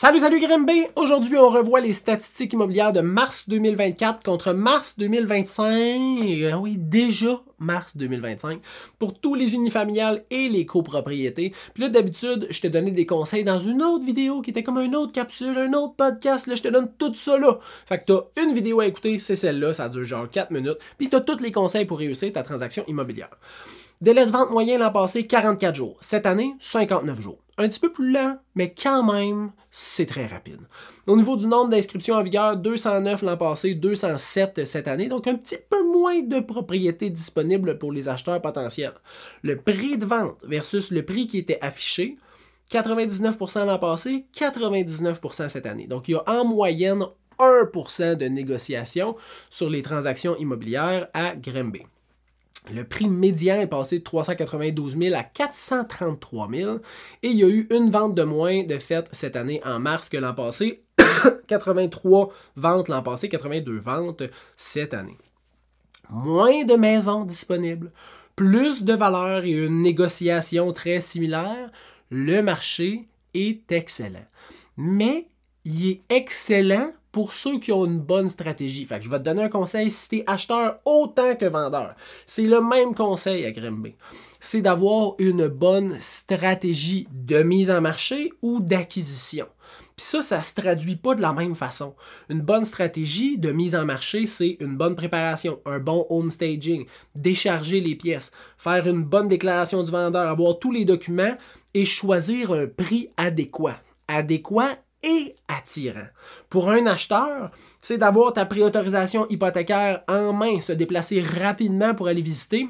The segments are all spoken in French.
Salut Grimby! Aujourd'hui, on revoit les statistiques immobilières de mars 2024 contre mars 2025. Oui, déjà mars 2025. Pour tous les unifamiliales et les copropriétés. Puis là, d'habitude, je te donnais des conseils dans une autre vidéo qui était comme une autre capsule, un autre podcast. Là, je te donne tout ça là. Fait que t'as une vidéo à écouter, c'est celle-là. Ça dure genre 4 minutes. Puis t'as tous les conseils pour réussir ta transaction immobilière. Délai de vente moyen l'an passé, 44 jours. Cette année, 59 jours. Un petit peu plus lent, mais quand même, c'est très rapide. Au niveau du nombre d'inscriptions en vigueur, 209 l'an passé, 207 cette année, donc un petit peu moins de propriétés disponibles pour les acheteurs potentiels. Le prix de vente versus le prix qui était affiché, 99% l'an passé, 99% cette année. Donc, il y a en moyenne 1% de négociation sur les transactions immobilières à Grimby. Le prix médian est passé de 392 000 à 433 000 et il y a eu une vente de moins de fait cette année en mars que l'an passé. 83 ventes l'an passé, 82 ventes cette année. Moins de maisons disponibles, plus de valeur et une négociation très similaire. Le marché est excellent. Mais il est excellent pour ceux qui ont une bonne stratégie. Fait que je vais te donner un conseil si tu es acheteur autant que vendeur. C'est le même conseil à Grimby. C'est d'avoir une bonne stratégie de mise en marché ou d'acquisition. Puis ça se traduit pas de la même façon. Une bonne stratégie de mise en marché, c'est une bonne préparation, un bon home staging, décharger les pièces, faire une bonne déclaration du vendeur, avoir tous les documents et choisir un prix adéquat. Adéquat et attirant. Pour un acheteur, c'est d'avoir ta préautorisation hypothécaire en main, se déplacer rapidement pour aller visiter,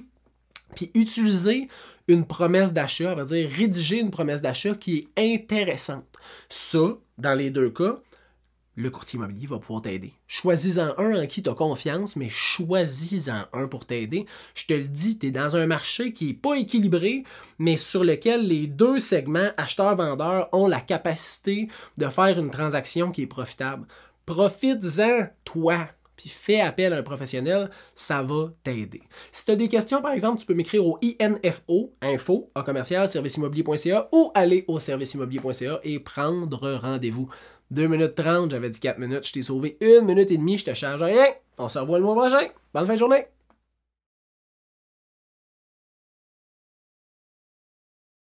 puis utiliser une promesse d'achat, on va dire rédiger une promesse d'achat qui est intéressante. Ça, dans les deux cas, le courtier immobilier va pouvoir t'aider. Choisis-en un en qui tu as confiance, mais choisis-en un pour t'aider. Je te le dis, tu es dans un marché qui n'est pas équilibré, mais sur lequel les deux segments, acheteurs-vendeurs, ont la capacité de faire une transaction qui est profitable. Profites-en, toi, puis fais appel à un professionnel, ça va t'aider. Si tu as des questions, par exemple, tu peux m'écrire au info, serviceimmobilier.ca ou aller au serviceimmobilier.ca et prendre rendez-vous. 2 minutes 30, j'avais dit 4 minutes, je t'ai sauvé 1 minute et demie, je te charge rien. On se revoit le mois prochain. Bonne fin de journée!